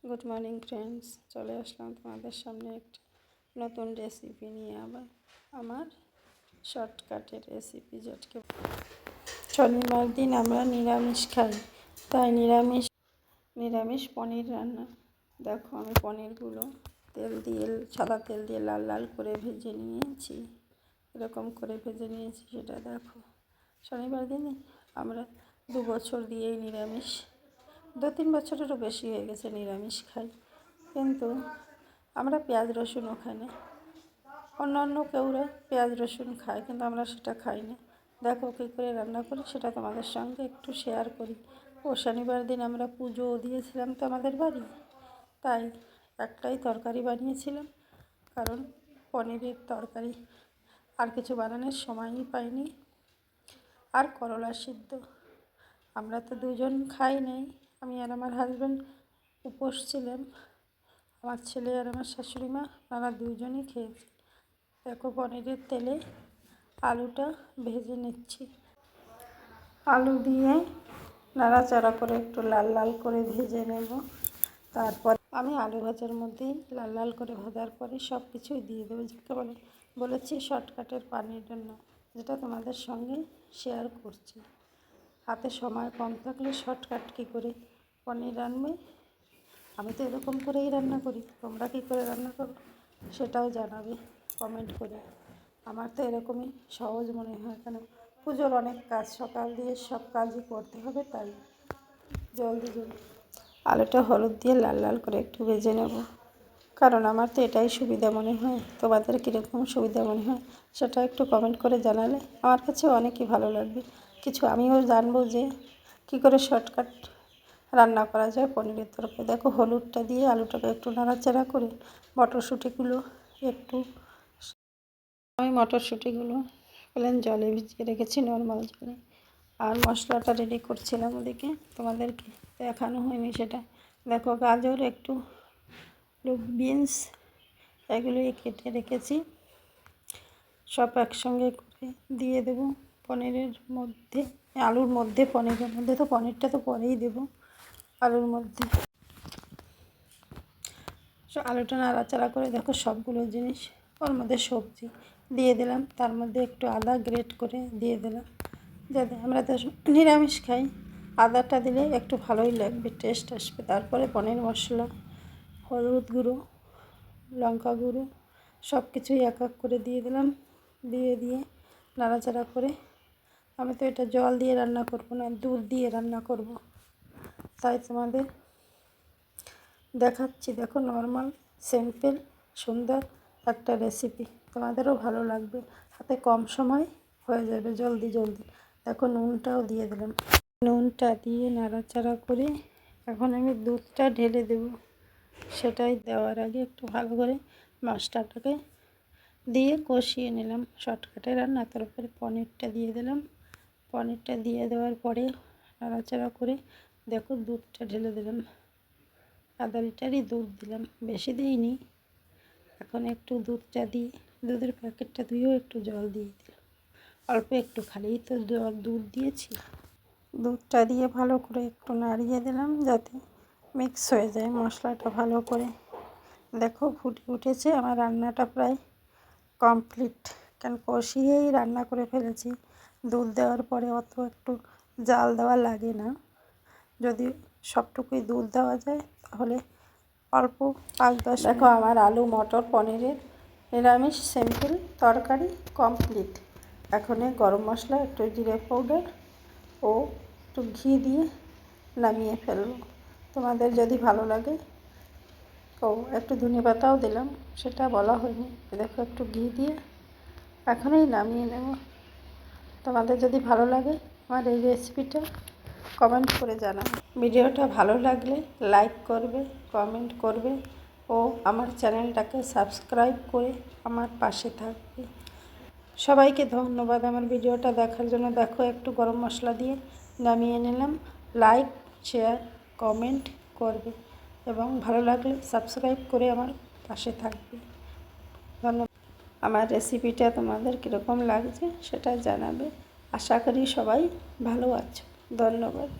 Good morning friends, চলে আসলাম তোমাদের সামনে একটা নতুন রেসিপি নিয়ে। আবার আমার শর্টকাটের রেসিপি, যেটাকে শনিবার দিন আমরা নিরামিষ খাই, তাই নিরামিষ পনির রান্না। দেখো, আমি পনিরগুলো সাদা তেল দিয়ে লাল লাল করে ভেজে নিয়েছি। এরকম করে ভেজে নিয়েছি, সেটা দেখো। শনিবার দিনে আমরা 2 বছর দিয়েই নিরামিষ, 2-3 বছরেরও বেশি হয়ে গেছে নিরামিষ খাই, কিন্তু আমরা পেঁয়াজ রসুনও খাই না। অন্যান্য কেউরা পেঁয়াজ রসুন খায়, কিন্তু আমরা সেটা খাই না। দেখো কী করে রান্না করি, সেটা তোমাদের সঙ্গে একটু শেয়ার করি। শনিবার দিন আমরা পুজোও দিয়েছিলাম তো আমাদের বাড়ি, তাই একটাই তরকারি বানিয়েছিলাম, কারণ পনিরের তরকারি আর কিছু বানানোর সময়ই পাইনি। আর করলা সিদ্ধ, আমরা তো দুজন খাই নাই, আমি আর আমার হাজব্যান্ড উপোস ছিলাম। আমার ছেলে আর আমার শাশুড়ি মা, আমরা দুজনই খেয়েছি। দেখো, পনিরের তেলে আলুটা ভেজে নিচ্ছি। আলু দিয়ে নাড়াচাড়া করে একটু লাল লাল করে ভেজে নেব। তারপর আমি আলু ভাজার মধ্যেই লাল লাল করে ভাজার পরে সব কিছুই দিয়ে দেবো, যেটা বলেছি শর্টকাটের পানির জন্য, যেটা তোমাদের সঙ্গে শেয়ার করছি। হাতে সময় কম থাকলে শর্টকাট কী করে পনির রান্না? আমি তো এরকম করেই রান্না করি, তোমরা কী করে রান্না করো সেটাও জানাবে কমেন্ট করে। আমার তো এরকমই সহজ মনে হয়, কেন পুজোর অনেক কাজ, সকাল দিয়ে সব কাজই করতে হবে, তাই জলদি আলুটা হলুদ দিয়ে লাল লাল করে একটু ভেজে নেব, কারণ আমার তো এটাই সুবিধা মনে হয়। তোমাদের কীরকম সুবিধা মনে হয় সেটা একটু কমেন্ট করে জানালে আমার কাছে অনেকই ভালো লাগবে। কিছু আমিও জানবো যে কী করে শর্টকাট রান্না করা যায় পনিরের তরকারি। দেখো, হলুদটা দিয়ে আলুটাকে একটু নাড়াচাড়া করে আমি মটরশুঁটিগুলো প্লেন জলে ভিজিয়ে রেখেছি, নর্মাল জলে। আর মশলাটা রেডি করছিলাম ওদিকে, তোমাদেরকে দেখানো হয়নি সেটা। দেখো, গাজর, একটু বিনস, এগুলোই কেটে রেখেছি, সব একসঙ্গে করে দিয়ে দেব পনিরের মধ্যে, আলুর মধ্যে। পনিরের মধ্যে তো পনিরটা তো পরেই দেব, আলুর মধ্যে। আলুটা নাড়াচাড়া করে দেখো সবগুলো জিনিস ওর মধ্যে সবজি দিয়ে দিলাম, তার মধ্যে একটু আদা গ্রেট করে দিয়ে দিলাম, যাতে আমরা তো নিরামিষ খাই, আদাটা দিলে একটু ভালোই লাগবে, টেস্ট আসবে। তারপরে পনির মশলা, হলুদ গুঁড়ো, লঙ্কা গুঁড়ো, সব কিছুই এক এক করে দিয়ে দিলাম। দিয়ে নাড়াচাড়া করে, আমি তো এটা জল দিয়ে রান্না করব না, দুধ দিয়ে রান্না করব, তাই তোমাদের দেখাচ্ছি। দেখো, নর্মাল সিম্পল সুন্দর একটা রেসিপি, তোমাদেরও ভালো লাগবে, হাতে কম সময় হয়ে যাবে, জলদি। দেখো, নুনটাও দিয়ে দিলাম। নুনটা দিয়ে নাড়াচাড়া করে এখন আমি দুধটা ঢেলে দেব। সেটাই দেওয়ার আগে একটু ভালো করে মশলাটাকে দিয়ে কষিয়ে নিলাম। শর্টকাটে রান্না। তারপরে পনিরটা দিয়ে দিলাম। পনিরটা দিয়ে দেওয়ার পরে নাড়াচাড়া করে দেখো দুধটা ঢেলে দিলাম। আধা লিটারই দুধ দিলাম, বেশি দিইনি। এখন একটু দুধটা দিয়ে, দুধের প্যাকেটটা ধুয়েও একটু জল দিয়ে দিলাম, অল্প একটু, খালিই তো দুধ দিয়েছি। দুধটা দিয়ে ভালো করে একটু নাড়িয়ে দিলাম, যাতে মিক্স হয়ে যায় মশলাটা ভালো করে। দেখো, ফুটে উঠেছে, আমার রান্নাটা প্রায় কমপ্লিট, কারণ কষিয়েই রান্না করে ফেলেছি। দুধ দেওয়ার পরে অত একটু জাল দেওয়া লাগে না, যদি সবটুকুই দুধ দেওয়া যায় তাহলে অল্প 5-10। দেখো, আমার আলু মটর পনিরের নিরামিষ সিম্পল তরকারি কমপ্লিট। এখন গরম মশলা, একটু জিরে পাউডার ও একটু ঘি দিয়ে নামিয়ে ফেলব। তোমাদের যদি ভালো লাগে একটু ধনেপাতাও দিলাম, সেটা বলা হয়নি। দেখো, একটু ঘি দিয়ে এখনই নামিয়ে নেব। তোমাদের যদি ভালো লাগে আমার এই রেসিপিটা কমেন্ট করে জানাও। ভিডিওটা ভালো লাগলে লাইক করবে, কমেন্ট করবে ও আমার চ্যানেলটাকে সাবস্ক্রাইব করে আমার পাশে থাকবে। সবাইকে ধন্যবাদ আমার ভিডিওটা দেখার জন্য। দেখো, একটু গরম মশলা দিয়ে নামিয়ে নিলাম। লাইক, শেয়ার, কমেন্ট করবে এবং ভালো লাগলে সাবস্ক্রাইব করে আমার পাশে থাকবে। ধন্যবাদ। আমার রেসিপিটা তোমাদের কীরকম লাগছে সেটা জানাবে। আশা করি সবাই ভালো আছো। ধন্যবাদ।